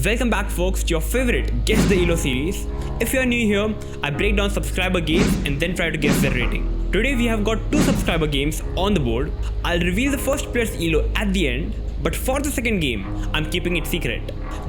Welcome back folks to your favorite Guess the Elo series. If you are new here, I break down subscriber games and then try to guess their rating. Today we have got 2 subscriber games on the board. I'll reveal the first player's Elo at the end, but for the second game, I'm keeping it secret.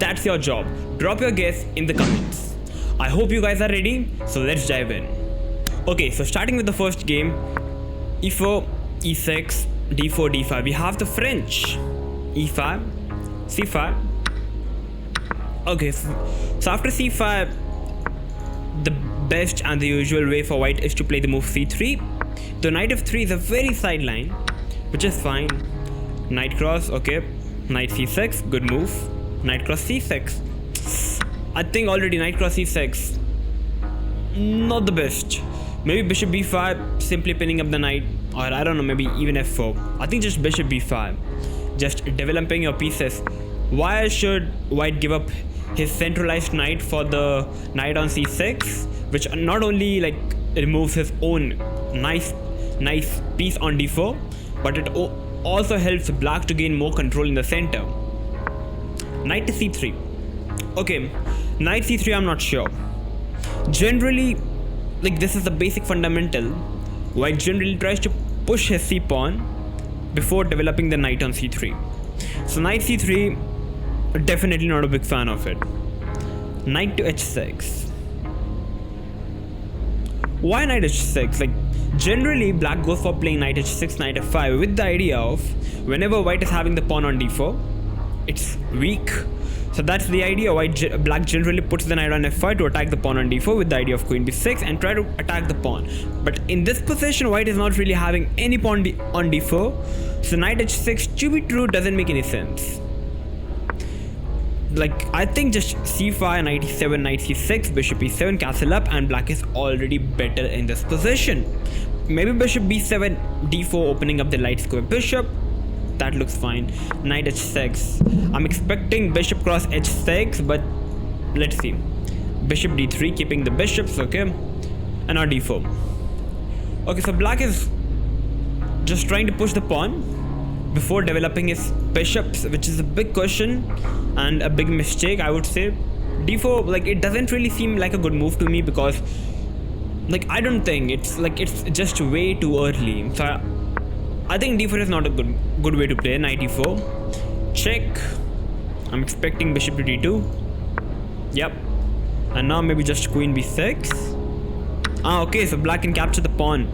That's your job. Drop your guess in the comments. I hope you guys are ready, so let's dive in. Okay, so starting with the first game, E4, E6, D4, D5. We have the French. E5, C5. Okay, so after C5, the best and the usual way for white is to play the move C3. The knight f3 is a very sideline, which is fine. Knight cross, okay. Knight C6, good move. Knight cross C6. I think already knight cross C6, not the best. Maybe bishop b5, simply pinning up the knight, or I don't know, maybe even f4. I think just bishop b5, just developing your pieces. Why should white give up his centralized knight for the knight on c6, which not only like removes his own nice piece on d4, but it also helps black to gain more control in the center. Knight to c3. Okay, knight c3, I'm not sure. Generally, like this is the basic fundamental. White generally tries to push his c pawn before developing the knight on c3. So knight c3, definitely not a big fan of it. Knight to h6. Why knight h6? Like generally black goes for playing knight h6, knight f5 with the idea of whenever white is having the pawn on d4, it's weak. So that's the idea. Black generally puts the knight on f5 to attack the pawn on d4 with the idea of queen b6 and try to attack the pawn. But in this position, white is not really having any pawn on d4. So knight h6, to be true, doesn't make any sense. Like I think just c5, knight e7, knight c6, bishop e7, castle up, and black is already better in this position. Maybe bishop b7, d4, opening up the light square bishop. That looks fine. Knight h6. I'm expecting bishop cross h6, but let's see. Bishop d3, keeping the bishops, okay, and now d4. Okay, so black is just trying to push the pawn before developing his bishops, which is a big question and a big mistake, I would say. d4, like it doesn't really seem like a good move to me because, like, I don't think it's just way too early. So I think d4 is not a good way to play. Knight e4, check. I'm expecting bishop to d2. Yep. And now maybe just queen b6. Okay, so black can capture the pawn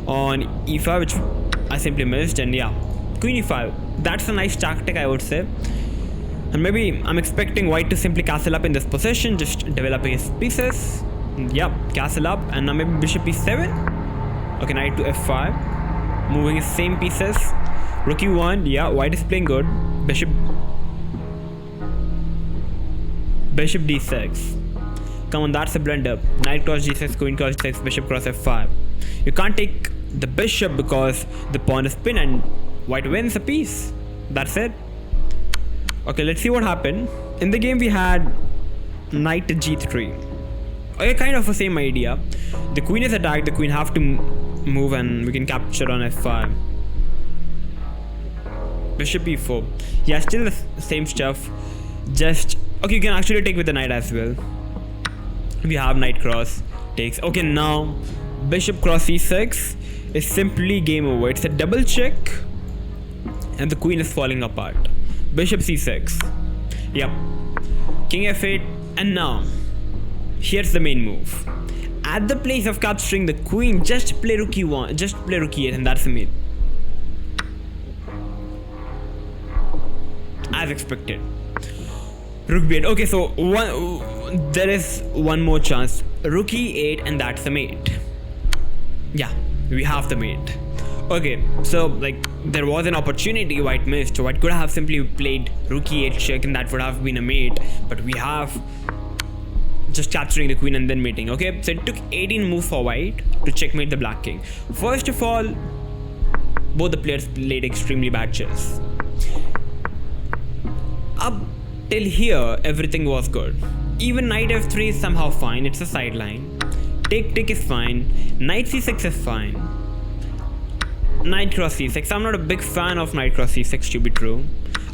on e5, which I simply missed, and yeah, queen e5. That's a nice tactic, I would say. And maybe I'm expecting white to simply castle up in this position, just developing his pieces. Yep, castle up, and now maybe bishop e7. Okay, knight to f5. Moving his same pieces. Rook e1, yeah, white is playing good. Bishop d6. Come on, that's a blunder. Knight cross g6, queen cross g6, bishop cross f5. You can't take the bishop because the pawn is pinned and white wins a piece. That's it. Okay, let's see what happened. In the game we had knight to g3. Okay, kind of the same idea. The queen is attacked, the queen have to move and we can capture on f5. Bishop e4. Yeah, still the same stuff. Just okay, you can actually take with the knight as well. We have knight cross takes. Okay, now bishop cross e6 is simply game over. It's a double check and the queen is falling apart. Bishop c6. Yep. King f8. And now here's the main move. At the place of capturing the queen, just play rook e1, just play rook e8, and that's the mate. As expected. Rook b8. Okay, so there is one more chance. Rook e8, and that's the mate. Yeah, we have the mate. Okay, so like there was an opportunity white missed. White could have simply played rook e8 check, and that would have been a mate. But we have just capturing the queen and then mating. Okay, so it took 18 moves for white to checkmate the black king. First of all, both the players played extremely bad chess. Up till here, everything was good. Even knight f3 is somehow fine, it's a sideline. Take is fine. Knight c6 is fine. Knight cross c6. I'm not a big fan of knight cross c6, to be true.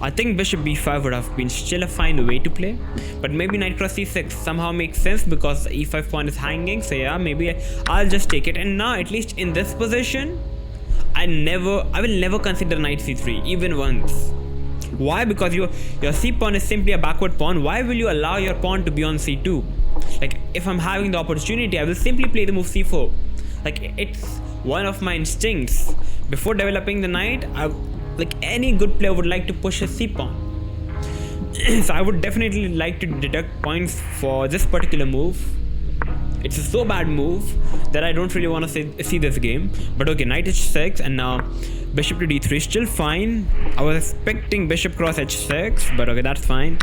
I think bishop b5 would have been still a fine way to play, but maybe knight cross c6 somehow makes sense because the e5 pawn is hanging. So yeah, maybe I'll just take it. And now at least in this position, I will never consider knight c3 even once. Why? Because your c pawn is simply a backward pawn. Why will you allow your pawn to be on c2? Like, if I'm having the opportunity, I will simply play the move c4. Like, it's one of my instincts. Before developing the knight, like any good player would like to push his c pawn. So I would definitely like to deduct points for this particular move. It's a so bad move that I don't really want to see this game. But okay, knight h6 and now bishop to d3, still fine. I was expecting bishop cross h6, but okay, that's fine.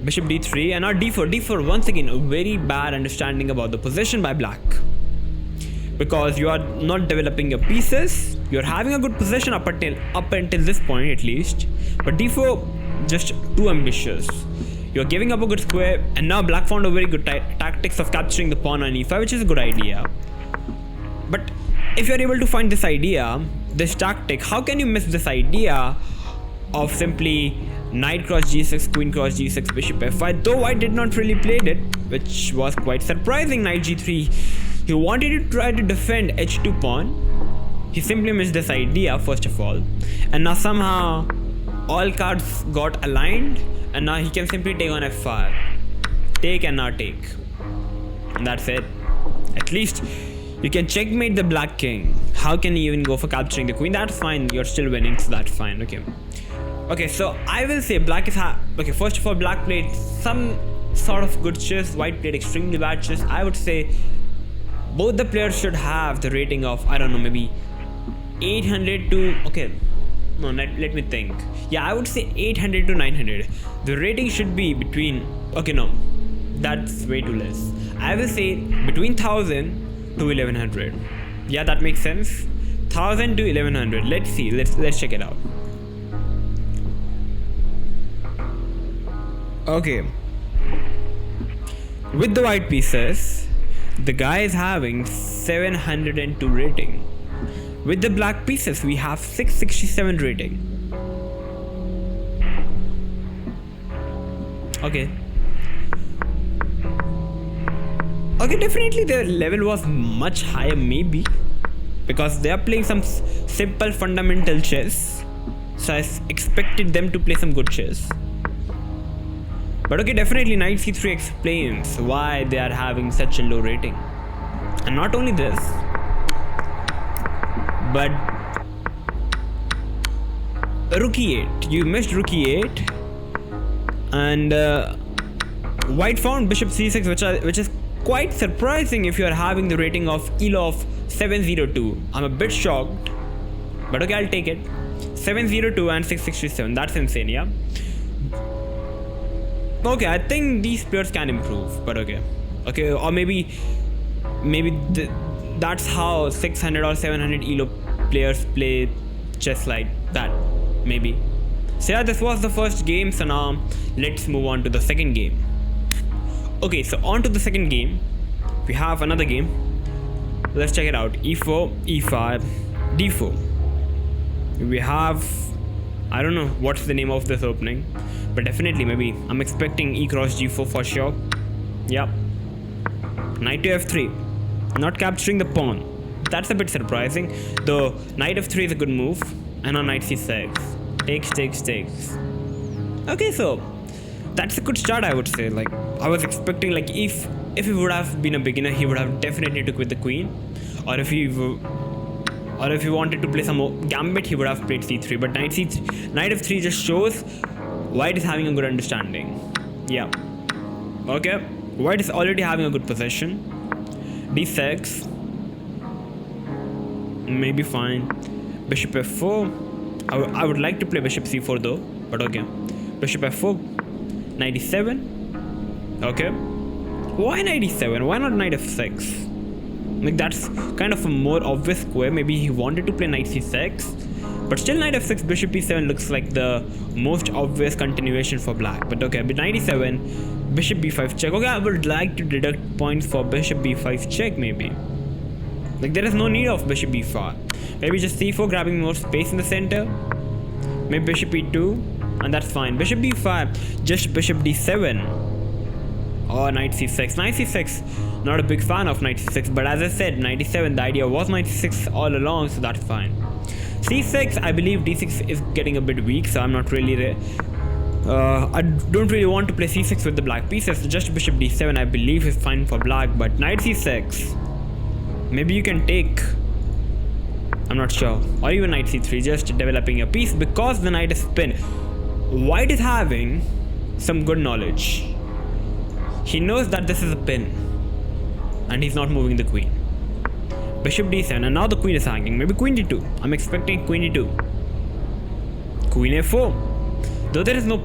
Bishop d3 and now d4. Once again, a very bad understanding about the position by black. Because you are not developing your pieces. You're having a good position up until this point at least. But d4, just too ambitious. You're giving up a good square, and now black found a very good tactics of capturing the pawn on e5, which is a good idea. But if you're able to find this idea, this tactic, how can you miss this idea of simply knight cross g6, queen cross g6, bishop f5? Though I did not really play it, which was quite surprising. Knight g3. He wanted to try to defend h2 pawn. He simply missed this idea first of all, and now somehow all cards got aligned. And now he can simply take on f5. Take and not take. And that's it. At least you can checkmate the black king. How can you even go for capturing the queen? That's fine. You're still winning, so that's fine. Okay. Okay, so I will say black is okay, first of all, black played some sort of good chess. White played extremely bad chess. I would say both the players should have the rating of, I don't know, maybe 800 to... Okay. No, let me think. Yeah, I would say 800 to 900. The rating should be between... Okay, no. That's way too less. I will say between 1000 to 1100. Yeah, that makes sense. 1000 to 1100. Let's see. Let's check it out. Okay. With the white pieces, the guy is having 702 rating. With the black pieces, we have 667 rating. Okay. Okay, definitely their level was much higher, maybe. Because they are playing some simple fundamental chess. So I expected them to play some good chess. But okay, definitely knight c3 explains why they are having such a low rating. And not only this, but rook e8. You missed rook e8, and white found bishop c6, which is quite surprising if you are having the rating of ELO of 702. I'm a bit shocked, but okay, I'll take it. 702 and 667. That's insane, yeah. Okay, I think these players can improve, but okay, or maybe that's how 600 or 700 ELO players play chess like that, maybe. So yeah, this was the first game, so now let's move on to the second game. Okay, so on to the second game. We have another game. Let's check it out. e4, e5, d4. We have, I don't know what's the name of this opening, but definitely maybe I'm expecting e cross g4 for sure. Yep. Knight to f3. Not capturing the pawn. That's a bit surprising. Though knight f3 is a good move. And on knight c6. Takes. Okay, so that's a good start, I would say. Like, I was expecting, like, if he would have been a beginner, he would have definitely took with the queen. Or if he wanted to play some more gambit, he would have played c3. But knight f3 just shows white is having a good understanding. Yeah. Okay. White is already having a good possession. d6. Maybe fine. Bishop f4. I would like to play bishop c4 though, but okay. Bishop f4. Knight e7. Okay. Why knight e7? Why not knight f6? Like, that's kind of a more obvious square. Maybe he wanted to play knight c6, but still knight f6, bishop e7 looks like the most obvious continuation for black. But okay, but knight e7, bishop b5 check. Okay, I would like to deduct points for bishop b5 check maybe. Like, there is no need of bishop b4. Maybe just c4, grabbing more space in the center. Maybe bishop e2. and that's fine. Bishop d5, just bishop d7. Or knight c6. Knight c6, not a big fan of knight c6, but as I said, knight d7, the idea was knight c6 all along, so that's fine. c6, I believe d6 is getting a bit weak, so I'm not really I don't really want to play c6 with the black pieces, so just bishop d7 I believe is fine for black, but knight c6, maybe you can take, I'm not sure, or even knight c3, just developing a piece, because the knight is pinned. White is having some good knowledge. He knows that this is a pin, and he's not moving the queen. Bishop d7, and now the queen is hanging. Maybe queen d2. I'm expecting queen d2. Queen a4. Though there is no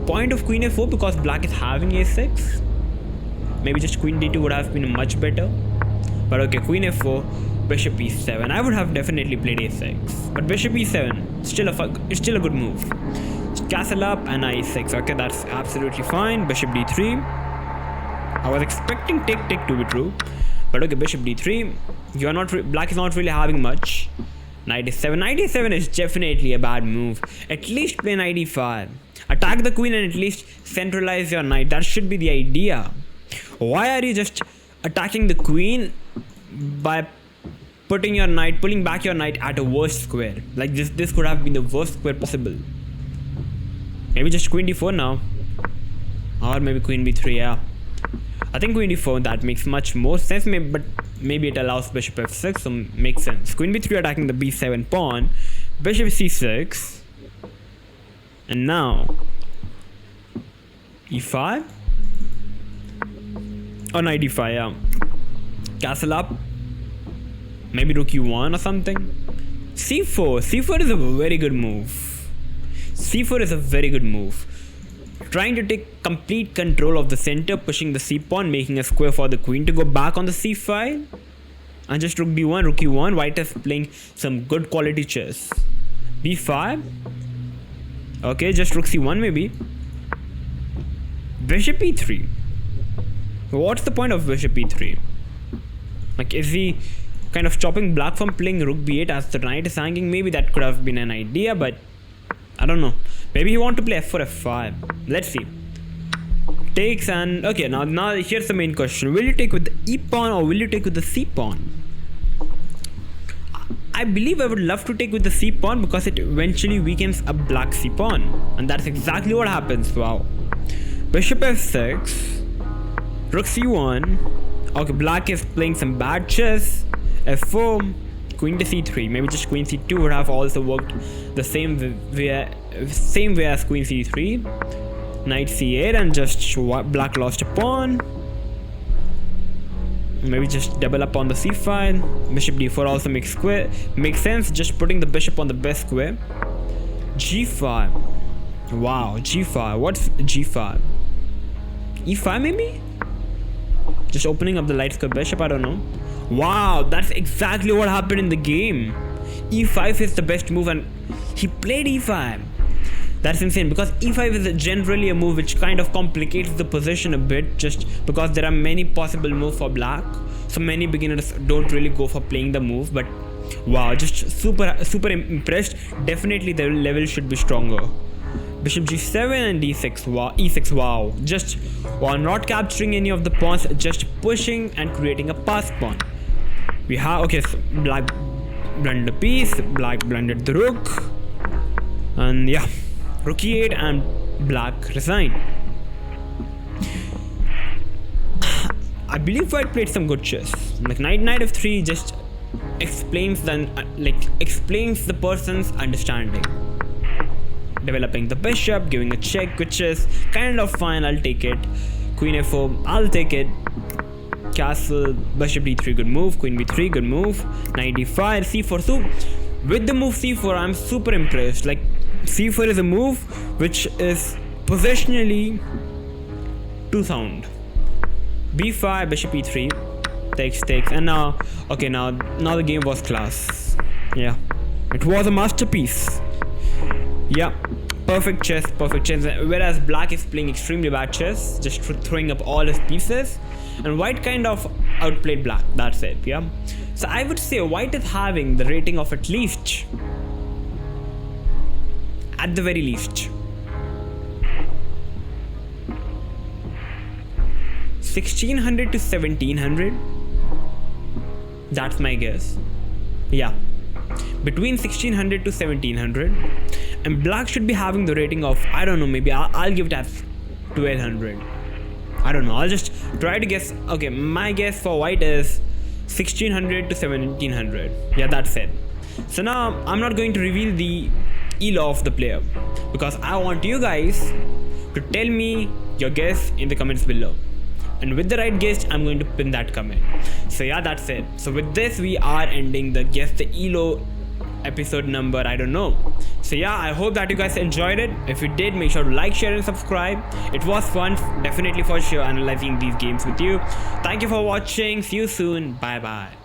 point of queen a4 because black is having a6. Maybe just queen d2 would have been much better. But okay, queen a4, bishop e7. I would have definitely played a6. But bishop e7, it's still a good move. Castle up and e6. Okay, that's absolutely fine. Bishop d3. I was expecting take to be true, but okay, bishop d3. Black is not really having much. Knight e7. Knight e7 is definitely a bad move. At least play knight e5. Attack the queen and at least centralize your knight. That should be the idea. Why are you just attacking the queen by pulling back your knight at a worst square? Like this could have been the worst square possible. Maybe just queen d4 now, or maybe queen b3. Yeah. I think queen d4, that makes much more sense, but maybe it allows bishop f6, so makes sense. Queen b3 attacking the b7 pawn, bishop c6, and now e5 or knight e5, yeah. Castle up, maybe rook e1 or something. c4 is a very good move. c4 is a very good move. Trying to take complete control of the center, pushing the c-pawn, making a square for the queen to go back on the c5. And just rook d1, rook e1. White is playing some good quality chess. b5. Okay, just rook c1 maybe. Bishop e3. What's the point of bishop e3? Like, is he kind of chopping black from playing rook b8 as the knight is hanging? Maybe that could have been an idea, but I don't know. Maybe he want to play f4, f5. Let's see. Takes and... Okay, now here's the main question. Will you take with the e-pawn or will you take with the c-pawn? I believe I would love to take with the c-pawn because it eventually weakens a black c-pawn. And that's exactly what happens. Wow. Bishop f6. Rook c1. Okay, black is playing some bad chess. f4. Queen to c3. Maybe just queen c2 would have also worked the same way as queen c3. Knight c8 and just black lost a pawn. Maybe just double up on the c5. Bishop d4 also makes sense. Just putting the bishop on the best square. g5. Wow, g5. What's g5? e5 maybe? Just opening up the light square bishop. I don't know. Wow, that's exactly what happened in the game. e5 is the best move and he played e5. That's insane because e5 is generally a move which kind of complicates the position a bit just because there are many possible moves for black. So many beginners don't really go for playing the move, but wow, just super impressed. Definitely the level should be stronger. Bishop g7 and d6. Wow, e6. Wow, just while not capturing any of the pawns, just pushing and creating a pass pawn. We have, okay, so black blended the piece, black blended the rook, and yeah, rook e8 and black resigned. I believe white played some good chess. Like knight f3 just explains the person's understanding. Developing the bishop, giving a check, which is kind of fine. I'll take it. Queen f4, I'll take it. Castle, bishop d3, good move. Queen b3, good move. Knight d5, c4. So with the move c4, I'm super impressed. Like c4 is a move which is positionally too sound. b5, bishop e3, takes, and now, okay, now the game was class. Yeah, it was a masterpiece. Yeah, perfect chess. Whereas black is playing extremely bad chess, just throwing up all his pieces, and white kind of outplayed black. That's it. Yeah, so I would say white is having the rating of at the very least 1600 to 1700. That's my guess. Yeah, between 1600 to 1700. And black should be having the rating of, I don't know, maybe I'll give it as 1200. I don't know, I'll just try to guess. Okay, my guess for white is 1600 to 1700. Yeah, that's it. So now I'm not going to reveal the elo of the player because I want you guys to tell me your guess in the comments below. And with the right guess, I'm going to pin that comment. So yeah, that's it. So with this, we are ending the guess the elo episode number, I don't know. So yeah, I hope that you guys enjoyed it. If you did, make sure to like, share and subscribe. It was fun, definitely, for sure, analyzing these games with you. Thank you for watching. See you soon. Bye bye.